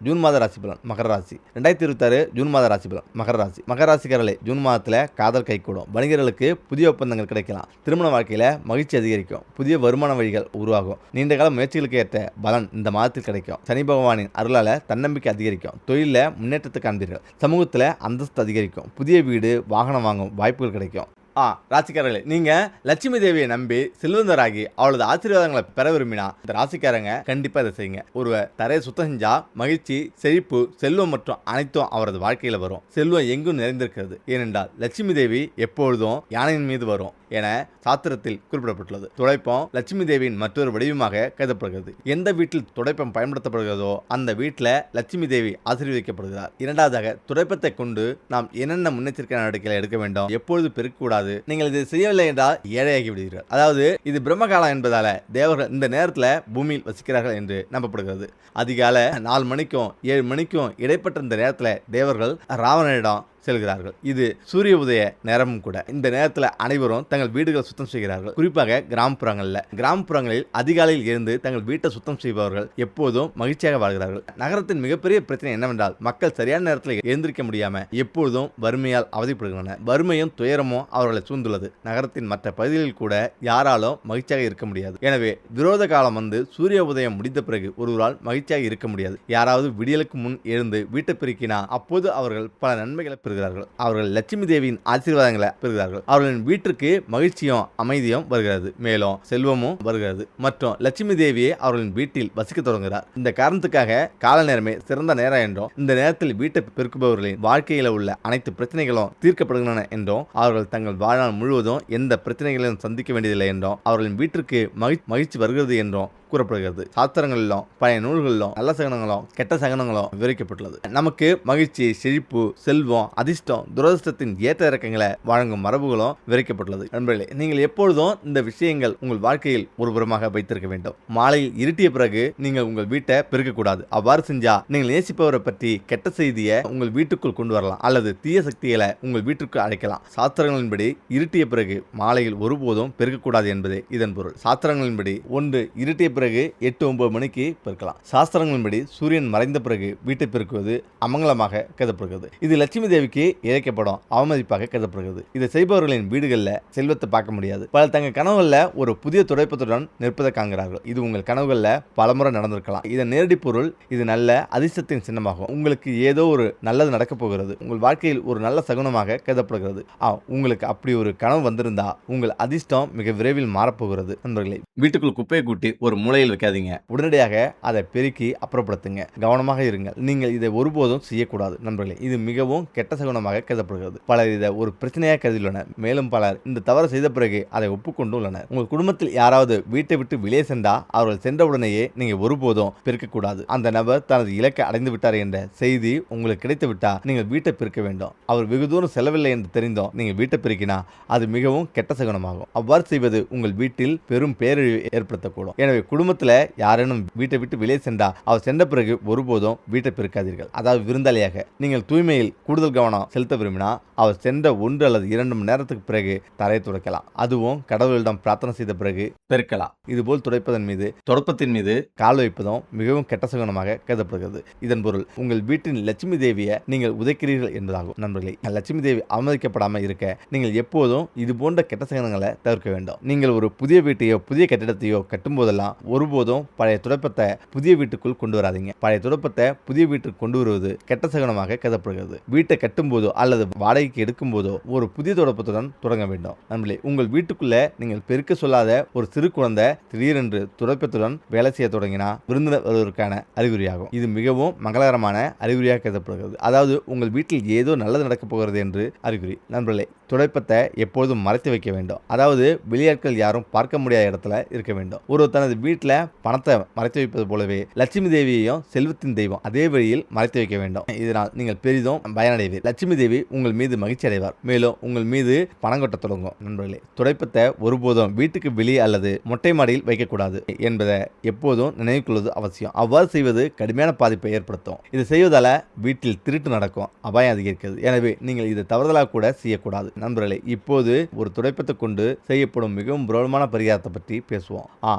June மாத ராசி பலன் மகர ராசி 2026 ஜூன் மாத ராசி பலன் மகர ராசி. மகர ராசிக்காரர்களே, ஜூன் மாதத்தில் காதல் கைகூடும். வணிகர்களுக்கு புதிய ஒப்பந்தங்கள் கிடைக்கலாம். திருமண வாழ்க்கையில் மகிழ்ச்சி அதிகரிக்கும். புதிய வருமான வழிகள் உருவாகும். நீண்டகால முயற்சிகளுக்கு ஏற்ற பலன் இந்த மாதத்தில் கிடைக்கும். சனி பகவானின் அருளால் தன்னம்பிக்கை அதிகரிக்கும். தொழிலில் முன்னேற்றத்தை காண்பீர்கள். சமூகத்தில் அந்தஸ்து அதிகரிக்கும். புதிய வீடு வாகனம் வாங்கும் வாய்ப்புகள் கிடைக்கும். ராசிக்காரர்களே, நீங்க லட்சுமி தேவியை நம்பி செல்வந்தராகி அவளது ஆசீர்வாதங்களை பெற விரும்பினா இந்த ராசிக்காரங்க கண்டிப்பா இதை செய்யுங்க. ஒருவர் தரையை சுத்தம் செஞ்சா மகிழ்ச்சி, செழிப்பு, செல்வம் மற்றும் அனைத்தும் அவரது வாழ்க்கையில வரும். செல்வம் எங்கும் நிறைந்திருக்கிறது. ஏனென்றால் லட்சுமி தேவி எப்பொழுதும் யானையின் மீது வரும் என சாஸ்திரத்தில் குறிப்பிடப்பட்டுள்ளது. துடைப்பம் லட்சுமி தேவியின் மற்றொரு வடிவமாக கருதப்படுகிறது. எந்த வீட்டில் துடைப்பம் பயன்படுத்தப்படுகிறதோ அந்த வீட்டில் லட்சுமி தேவி ஆசீர்வதிக்கப்படுகிறார். இரண்டாவதாக, துடைப்பத்தை கொண்டு நாம் என்னென்ன முன்னெச்சரிக்கை நடவடிக்கைகளை எடுக்க வேண்டும், எப்பொழுது பெருக்கக்கூடாது, நீங்கள் இதை செய்யவில்லை என்றால் ஏழையாகி விடுவீர்கள். அதாவது இது பிரம்மகாலம் என்பதால தேவர்கள் இந்த நேரத்தில் பூமியில் வசிக்கிறார்கள் என்று நம்பப்படுகிறது. அதிகாலை 4 மணிக்கும் 7 மணிக்கும் இடைப்பட்ட இந்த நேரத்தில் தேவர்கள் ராவணனிடம் செல்கிறார்கள். இது சூரிய உதய நேரமும் கூட. இந்த நேரத்தில் அனைவரும் தங்கள் வீடுகள் சுத்தம் செய்கிறார்கள். குறிப்பாக கிராமப்புறங்களில் அதிகாலையில் இருந்து தங்கள் வீட்டை சுத்தம் செய்பவர்கள் எப்போதும் மகிழ்ச்சியாக வாழ்கிறார்கள். நகரத்தின் மிகப்பெரிய பிரச்சனை என்னவென்றால் மக்கள் சரியான நேரத்தில் எழுந்திருக்க முடியாம எப்பொழுதும் வறுமையால் அவதிப்படுகின்றனர். வறுமையும் துயரமும் அவர்களை சூழ்ந்துள்ளது. நகரத்தின் மற்ற பகுதிகளில் கூட யாராலும் மகிழ்ச்சியாக இருக்க முடியாது. எனவே விரோத காலம் வந்து சூரிய உதயம் முடிந்த பிறகு ஒருவரால் மகிழ்ச்சியாக இருக்க முடியாது. யாராவது விடியலுக்கு முன் எழுந்து வீட்டை பெருக்கினா அப்போது அவர்கள் பல நன்மைகளை பெறுகிறார்கள். அவர்கள் லட்சுமி தேவியின் ஆசீர்வாதங்களை பெறுகிறார்கள். அவர்களின் வீட்டிற்கு மகிழ்ச்சியும் அமைதியும் வருகிறது. மேலும் செல்வமும் வருகிறது. மற்றும் லட்சுமி தேவியை அவர்களின் வீட்டில் வசிக்க தொடங்குகிறார். இந்த காரணத்துக்காக கால நேரமே சிறந்த நேரம் என்றும், இந்த நேரத்தில் வீட்டை பெருக்குபவர்களின் வாழ்க்கையில் உள்ள அனைத்து பிரச்சனைகளும் தீர்க்கப்படுகின்றன என்றும், அவர்கள் தங்கள் வாழ்நாள் முழுவதும் எந்த பிரச்சனைகளையும் சந்திக்க வேண்டியதில்லை என்றும், அவர்களின் வீட்டிற்கு மகிழ்ச்சி வருகிறது என்றும் கூறப்படுகிறது. சாஸ்திரங்களிலும் பழைய நூல்களிலும் நல்ல சகனங்களும் கெட்ட சகனங்களும் விவரிக்கப்பட்டுள்ளது. நமக்கு மகிழ்ச்சி, செழிப்பு, செல்வம், அதிர்ஷ்டம், துரதிர்ஷ்டத்தின் ஏற்ற இறக்கங்களை வழங்கும் மரபுகளும் விவரிக்கப்பட்டுள்ளது. நண்பர்களே, நீங்கள் எப்பொழுதும் இந்த விஷயங்கள் உங்கள் வாழ்க்கையில் ஒருபுறமாக வைத்திருக்க வேண்டும். மாலையில் இருட்டிய பிறகு நீங்கள் உங்கள் வீட்டை பெருக்கக்கூடாது. அவ்வாறு செஞ்சா நீங்கள் நேசிப்பவரை பற்றி கெட்ட செய்தியை உங்கள் வீட்டுக்குள் கொண்டு வரலாம் அல்லது தீய சக்திகளை உங்கள் வீட்டுக்கு அழைக்கலாம். சாஸ்திரங்களின்படி இருட்டிய பிறகு மாலையில் ஒருபோதும் பெருக்கக்கூடாது என்பதே இதன் பொருள். சாஸ்திரங்களின்படி ஒன்று இருட்டிய பிறகு 8-9 மணிக்கு பெருக்கலாம். சாஸ்திரங்களின்படி சூரியன் மறைந்த பிறகு வீட்டை பெருக்குவது அமங்கலமாக கருதப்படுகிறது. இது லட்சுமி தேவிக்கு இழைக்கப்படும் அவமதிப்பாக கருதப்படுகிறது. இதை செய்பவர்களின் வீடுகளில் செல்வத்தை பார்க்க முடியாது. பலர் தங்கள் கனவுகளில் ஒரு புதிய துடைப்பத்துடன் நிற்பதை காண்கிறார்கள். இது உங்கள் கனவுகளில் பலமுறை நடந்திருக்கலாம். இதன் நேரடி பொருள் இது நல்ல அதிர்ஷ்டத்தின் சின்னமாகும். உங்களுக்கு ஏதோ ஒரு நல்லது நடக்கப் போகிறது. உங்கள் வாழ்க்கையில் ஒரு நல்ல சகுனமாக கருதப்படுகிறது. உங்களுக்கு அப்படி ஒரு கனவு வந்திருந்தா உங்கள் அதிர்ஷ்டம் மிக விரைவில் மாறப்போகிறது. நண்பர்களே, வீட்டுக்குள் குப்பையை கூட்டி ஒரு மூலையில் வைக்காதீங்க. உடனடியாக அதை பெருக்கி அப்புறப்படுத்துங்க. கவனமாக இருங்கள். நீங்கள் இதை ஒருபோதும் செய்யக்கூடாது. நண்பர்களே, இது மிகவும் கெட்ட சகுனமாக கருதப்படுகிறது. பலர் இதை ஒரு பிரச்சனையாக கருதியுள்ளனர். மேலும் பலர் இந்த தவறு செய்த பிறகு அதை ஒப்புக்கொண்டு உள்ளனர். உங்கள் குடும்பத்தில் யாராவது வீட்டை விட்டு வெளியே சென்றா அவர்கள் சென்றவுடனேயே நீங்கள் ஒருபோதும் பெருக்கக்கூடாது. அந்த நபர் தனது இலக்கை அடைந்து விட்டார் என்ற செய்தி உங்களுக்கு கிடைத்து விட்டா நீங்கள் வீட்டை பெருக்க வேண்டும். அவர் வெகு தூரம் செல்லவில்லை என்று தெரிந்தோம் நீங்கள் வீட்டை பெருக்கினா அது மிகவும் கெட்ட சகுனமாகும். அவ்வாறு செய்வது உங்கள் வீட்டில் பெரும் பேரழிவு ஏற்படுத்தக்கூடும். எனவே குடும்பத்தில் யாரேனும் வீட்டை விட்டு வெளியே சென்றா அவர் சென்ற பிறகு ஒருபோதும் வீட்டை பெருக்காதீர்கள். அதாவது விருந்தாளியாக நீங்கள் தூய்மையில் கூடுதல் கவனம் செலுத்த விரும்பினா அவர் சென்ற 1 அல்லது 2 மணி நேரத்துக்கு பிறகு தரையை துடைக்கலாம். அதுவும் கடவுளிடம் பிரார்த்தனை செய்த பிறகு பெருக்கலாம். இதுபோல் துடைப்பதன் மீது தொடப்பத்தின் மீது கால் வைப்பதும் மிகவும் கெட்ட சகுனமாக கருதப்படுகிறது. இதன் பொருள் உங்கள் வீட்டின் லட்சுமி தேவியை நீங்கள் உதைக்கிறீர்கள் என்பதாகும். நண்பர்களே, லட்சுமி தேவி அவமதிக்கப்படாமல் இருக்க நீங்கள் எப்போதும் இது போன்ற கெட்ட சகுனங்களை தவிர்க்க வேண்டும். நீங்கள் ஒரு புதிய வீட்டையோ புதிய கட்டிடத்தையோ கட்டும் போதெல்லாம் ஒருபோதும் பழைய துடைப்பத்தை புதிய வீட்டுக்குள் கொண்டு வராதீங்க. பழைய துடைப்பத்தை புதிய வீட்டுக்கு கொண்டு வருவது கெட்ட சகுனமாக கருதப்படுகிறது. வீட்டை கட்டும் போதோ அல்லது வாடகைக்கு எடுக்கும் போதோ ஒரு புதிய துடைப்பத்துடன் தொடங்க வேண்டும். நண்பர்களே, உங்கள் வீட்டுக்குள்ள நீங்கள் பெருக்க சொல்லாத ஒரு சிறு குழந்தை திடீரென்று துடைப்பத்துடன் வேலை செய்ய தொடங்கினா விருந்தினர் வருவதற்கான அறிகுறியாகும். இது மிகவும் மங்களகரமான அறிகுறியாக கருதப்படுகிறது. அதாவது உங்கள் வீட்டில் ஏதோ நல்லது நடக்கப் போகிறது என்று அறிகுறி. நண்பர்களே, துடைப்பத்தை எப்போதும் மறைத்து வைக்க வேண்டும். அதாவது வெளியாட்கள் யாரும் பார்க்க முடியாத இடத்துல இருக்க வேண்டும். ஒரு தனது வீட்டில் பணத்தை மறைத்து வைப்பது போலவே லட்சுமி தேவியையும் செல்வத்தின் தெய்வம் அதே வழியில் மறைத்து வைக்க வேண்டும். இதனால் நீங்கள் பெரிதும் பயனடைவீர். லட்சுமி தேவி உங்கள் மீது மகிழ்ச்சி அடைவார். மேலும் உங்கள் மீது பணம் கொட்ட தொடங்கும். நண்பர்களே, துடைப்பத்தை ஒருபோதும் வீட்டுக்கு வெளியே அல்லது மொட்டை மாடியில் வைக்கக்கூடாது என்பதை எப்போதும் நினைவு கொள்வது அவசியம். அவ்வாறு செய்வது கடுமையான பாதிப்பை ஏற்படுத்தும். இது செய்வதால வீட்டில் திருட்டு நடக்கும், அபாயம் அதிகரிக்கிறது. எனவே நீங்கள் இதை தவறுதலாக கூட செய்யக்கூடாது. நண்பர்களே, இப்போது ஒரு துடைப்பத்தை கொண்டு செய்யப்படும் மிகவும் பிரபலமான பரிகாரத்தை பற்றி பேசுவோம்.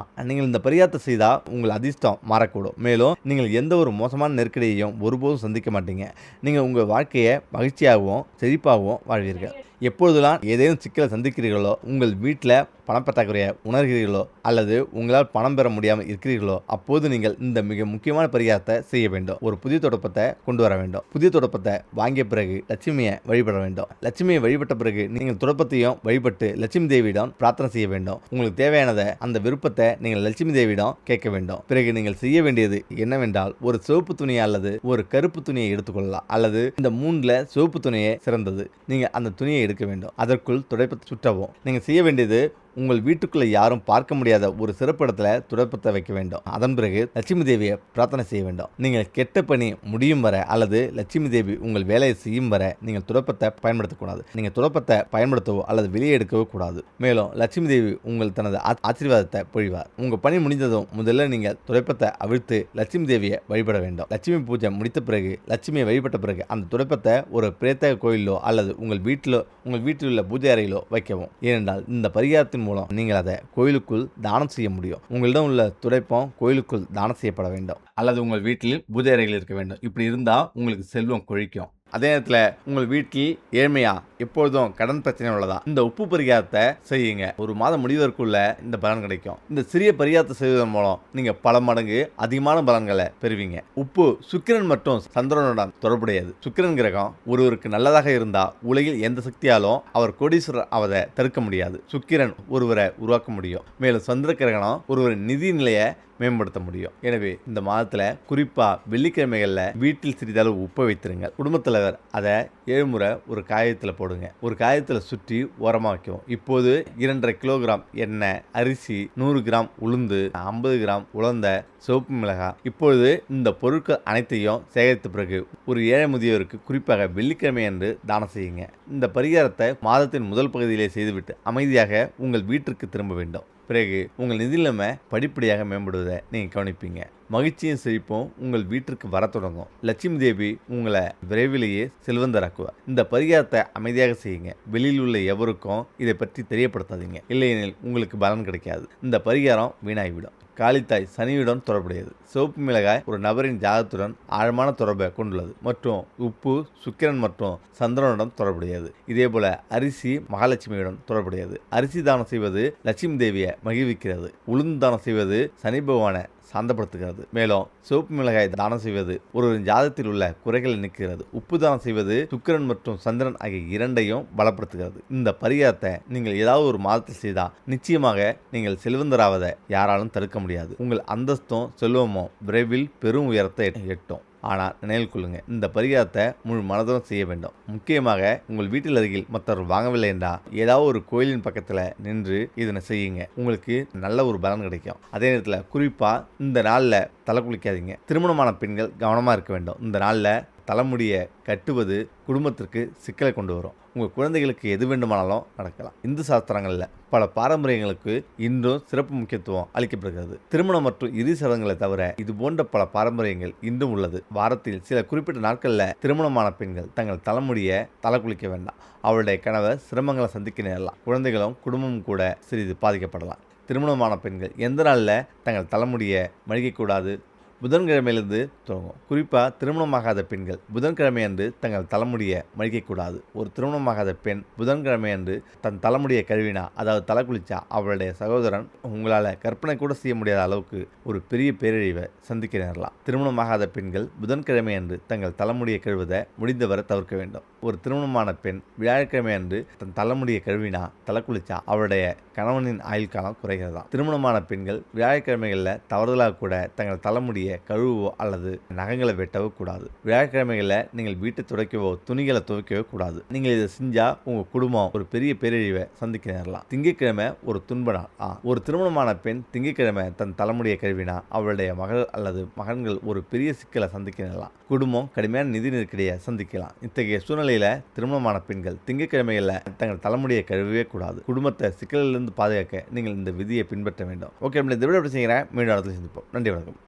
நீங்கள் இந்த பரிகாரத்தை செய்தால் உங்கள் அதிர்ஷ்டம் மாறக்கூடும். மேலும் நீங்கள் எந்த ஒரு மோசமான நெருக்கடியையும் ஒருபோதும் சந்திக்க மாட்டீங்க. நீங்கள் உங்கள் வாழ்க்கையை மகிழ்ச்சியாகவும் செழிப்பாகவும் வாழ்வீர்கள். எப்பொழுதெல்லாம் ஏதேனும் சிக்கலை சந்திக்கிறீர்களோ, உங்கள் வீட்டில் பணப்பற்றாக்குறையை உணர்கிறீர்களோ அல்லது உங்களால் பணம் பெற முடியாமல் இருக்கிறீர்களோ, அப்போது நீங்கள் இந்த மிக முக்கியமான பரிகாரத்தை செய்ய வேண்டும். ஒரு புதிய தொடப்பத்தை கொண்டு வர வேண்டும். புதிய தொடப்பத்தை வாங்கிய பிறகு லட்சுமியை வழிபட வேண்டும். லட்சுமியை வழிபட்ட பிறகு நீங்கள் தொடப்பத்தையும் வழிபட்டு லட்சுமி தேவியிடம் பிரார்த்தனை செய்ய வேண்டும். உங்களுக்கு தேவையானதை அந்த விருப்பத்தை நீங்கள் லட்சுமி தேவியிடம் கேட்க வேண்டும். பிறகு நீங்கள் செய்ய வேண்டியது என்னவென்றால், ஒரு சிவப்பு துணியை அல்லது ஒரு கருப்பு துணியை எடுத்துக்கொள்ளலாம். அல்லது இந்த மூன்றுல சிவப்பு துணியை சிறந்தது. நீங்கள் அந்த துணியை எடுக்க வேண்டும். அதற்குள் துடைப்பத்தை சுற்றவும். நீங்கள் செய்ய வேண்டியது, உங்கள் வீட்டுக்குள்ள யாரும் பார்க்க முடியாத ஒரு சிறப்பு இடத்துல துடைப்பத்தை வைக்க வேண்டும். அதன் பிறகு லட்சுமி தேவியை பிரார்த்தனை செய்ய வேண்டும். நீங்கள் கெட்ட பணி முடியும் வரை அல்லது லட்சுமி தேவி உங்கள் வேலையை செய்யும் வரை நீங்கள் துடைப்பத்தை பயன்படுத்தக்கூடாது. நீங்கள் துடைப்பத்தை பயன்படுத்தவோ அல்லது வெளியே எடுக்கவோ கூடாது. மேலும் லட்சுமி தேவி உங்கள் தனது ஆசீர்வாதத்தை பொழிவார். உங்கள் பணி முடிந்ததும் முதல்ல நீங்கள் துடைப்பத்தை அவிழ்த்து லட்சுமி தேவியை வழிபட வேண்டும். லட்சுமி பூஜை முடித்த பிறகு, லட்சுமியை வழிபட்ட பிறகு அந்த துடைப்பத்தை ஒரு பிரேத்தக கோயிலோ அல்லது உங்கள் வீட்டில் உள்ள பூஜை அறையிலோ வைக்கவும். ஏனென்றால் இந்த பரிகாரத்தின் மூலம் நீங்கள் அதை கோயிலுக்குள் தானம் செய்ய முடியும். உங்களிடம் உள்ள துடைப்பம் கோயிலுக்குள் தானம் செய்யப்பட வேண்டும் அல்லது உங்கள் வீட்டில் பூஜை அறையில் இருக்க வேண்டும். இப்படி இருந்தால் உங்களுக்கு செல்வம் கொழிக்கும். அதே நேரத்தில் உங்கள் வீட்டில் ஏழ்மையா, எப்பொழுதும் கடன் பிரச்சனை உள்ளதா, இந்த உப்பு பரிகாரத்தை செய்யுங்க. ஒரு மாதம் முடிவதற்குள்ள இந்த பலன் கிடைக்கும். இந்த சிறிய பரிகாரத்தை செய்வதன் மூலம் நீங்க பல மடங்கு அதிகமான பலன்களை பெறுவீங்க. உப்பு சுக்கிரன் மற்றும் சந்திரனுடன் தொடர்புடையது. சுக்கிரன் கிரகம் ஒருவருக்கு நல்லதாக இருந்தா உலகில் எந்த சக்தியாலும் அவர் கோடீஸ்வரர் அவதை தடுக்க முடியாது. சுக்கிரன் ஒருவரை உருவாக்க முடியும். மேலும் சந்திர கிரகணம் ஒருவரின் நிதி நிலையை மேம்படுத்த முடியும். எனவே இந்த மாதத்துல குறிப்பா வெள்ளிக்கிழமைகள்ல வீட்டில் சிறிதளவு உப்பை வைத்திருங்கள். குடும்பத் தலைவர் அதை 7 முறை ஒரு காயத்தில் போடுங்க. ஒரு காயத்தில் சுற்றி ஓரமாக வைக்கும். இப்போது 2.5 கிலோகிராம் எண்ணெய், அரிசி, 100 கிராம் உளுந்து, 50 கிராம் உலர்ந்த சிவப்பு மிளகாய். இப்பொழுது இந்த பொருட்கள் அனைத்தையும் சேகரித்த பிறகு ஒரு ஏழை முதியோருக்கு குறிப்பாக வெள்ளிக்கிழமை அன்று தானம் செய்யுங்க. இந்த பரிகாரத்தை மாதத்தின் முதல் பகுதியிலே செய்துவிட்டு அமைதியாக உங்கள் வீட்டிற்கு திரும்ப வேண்டும். பிறகு உங்கள் நிதி நிலைமை படிப்படியாக மேம்படுவதை நீங்கள் கவனிப்பீங்க. மகிழ்ச்சியும் செழிப்பும் உங்கள் வீட்டிற்கு வர தொடங்கும். லட்சுமி தேவி உங்களை விரைவிலேயே செல்வந்தராக்குவார். இந்த பரிகாரத்தை அமைதியாக செய்யுங்க. வெளியில் உள்ள எவருக்கும் இதை பற்றி தெரியப்படுத்தாதீங்க. இல்லையெனில் உங்களுக்கு பலன் கிடைக்காது. இந்த பரிகாரம் வீணாகிவிடும். காளித்தாய் சனியுடன் தொடர்புடையது. சிவப்பு மிளகாய் ஒரு நபரின் ஜாதகத்துடன் ஆழமான தொடர்பை கொண்டுள்ளது மற்றும் உப்பு சுக்கிரன் மற்றும் சந்திரனுடன் தொடர்புடையது. இதேபோல அரிசி மகாலட்சுமியுடன் தொடர்புடையது. அரிசி தானம் செய்வது லட்சுமி தேவியை மகிழ்விக்கிறது. உளுந்து தானம் செய்வது சனி பகவானை சாந்தப்படுத்துகிறது. மேலும் சிவப்பு மிளகாய் தானம் செய்வது ஒருவரின் ஜாதகத்தில் உள்ள குறைகளை நீக்குகிறது. உப்பு தானம் செய்வது சுக்கிரன் மற்றும் சந்திரன் ஆகிய இரண்டையும் பலப்படுத்துகிறது. இந்த பரிகாரத்தை நீங்கள் ஏதாவது ஒரு மாதத்தில் செய்தால் நிச்சயமாக நீங்கள் செல்வந்தராவதை யாராலும் தடுக்க முடியாது. உங்கள் அந்தஸ்தும் செல்வமும் விரைவில் பெரும் உயரத்தை எட்டும். ஆனால் நினைவில் கொள்ளுங்க, இந்த பரிகாரத்தை முழு மனதுடன் செய்ய வேண்டும். முக்கியமாக உங்கள் வீட்டில் அருகில் மற்றவர்கள் வாங்கவில்லை என்றால் ஏதாவது ஒரு கோயிலின் பக்கத்தில் நின்று இதனை செய்யுங்க. உங்களுக்கு நல்ல ஒரு பலன் கிடைக்கும். அதே நேரத்தில் குறிப்பாக இந்த நாளில் தலை குளிக்காதீங்க. திருமணமான பெண்கள் கவனமாக இருக்க வேண்டும். இந்த நாளில் தலைமுடியை கட்டுவது குடும்பத்திற்கு சிக்கலை கொண்டு வரும். உங்கள் குழந்தைகளுக்கு எது வேண்டுமானாலும் நடக்கலாம். இந்து சாஸ்திரங்களில் பல பாரம்பரியங்களுக்கு இன்றும் சிறப்பு முக்கியத்துவம் அளிக்கப்படுகிறது. திருமணம் மற்றும் இறுதி சடங்குகளை தவிர இது போன்ற பல பாரம்பரியங்கள் இன்றும் உள்ளது. வாரத்தில் சில குறிப்பிட்ட நாட்களில் திருமணமான பெண்கள் தங்கள் தலைமுடியை தலை குளிக்க வேண்டாம். அவளுடைய கணவர் சிரமங்களை சந்திக்க நேரலாம். குழந்தைகளும் குடும்பமும் கூட சிறிது பாதிக்கப்படலாம். திருமணமான பெண்கள் எந்த நாளில் தங்கள் தலைமுடியை மழிக்கக்கூடாது? புதன்கிழமையிலிருந்து தொடங்கும். குறிப்பாக திருமணமாகாத பெண்கள் புதன்கிழமை அன்று தங்கள் தலைமுடியை மழிக்கக்கூடாது. ஒரு திருமணமாகாத பெண் புதன்கிழமை அன்று தன் தலைமுடியை கழுவினா, அதாவது தலை குளிச்சா, அவளுடைய சகோதரன் உங்களால் கற்பனை கூட செய்ய முடியாத அளவுக்கு ஒரு பெரிய பேரழிவை சந்திக்க நேரலாம். திருமணமாகாத பெண்கள் புதன்கிழமை அன்று தங்கள் தலைமுடியை கழுவதை முடிந்தவரை தவிர்க்க வேண்டும். ஒரு திருமணமான பெண் வியாழக்கிழமை அன்று தன் தலைமுடியை கழுவினா, தலை குளிச்சா, அவளுடைய கணவனின் ஆயுள் காலம் குறைகிறதாம். திருமணமான பெண்கள் வியாழக்கிழமைகளில் தவறுதலாக கூட தங்கள் தலைமுடியை காய்கறியை கழுவவோ அல்லது நகங்களை வெட்டவோ கூடாது. வியாழக்கிழமைகளில் நீங்கள் வீட்டை துடைக்கவோ துணிகளை துவைக்கவோ கூடாது. நீங்கள் இதை செஞ்சா உங்க குடும்பம் ஒரு பெரிய பேரழிவை சந்திக்க நேரலாம். திங்கட்கிழமை ஒரு துன்ப நாள். ஒரு திருமணமான பெண் திங்கட்கிழமை தன் தலைமுடியை கழுவினா அவளுடைய மகள் அல்லது மகன்கள் ஒரு பெரிய சிக்கலை சந்திக்க நேரலாம். குடும்பம் கடுமையான நிதி நெருக்கடியை சந்திக்கலாம். இத்தகைய சூழ்நிலையில திருமணமான பெண்கள் திங்கட்கிழமைகளில் தங்கள் தலைமுடியை கழுவவே கூடாது. குடும்பத்தை சிக்கலிலிருந்து பாதுகாக்க நீங்கள் இந்த விதியை பின்பற்ற வேண்டும். ஓகே, இந்த வீடியோ எப்படி செய்கிறேன், மீண்டும் இடத்துல சந்திப்போம். நன்றி, வணக்கம்.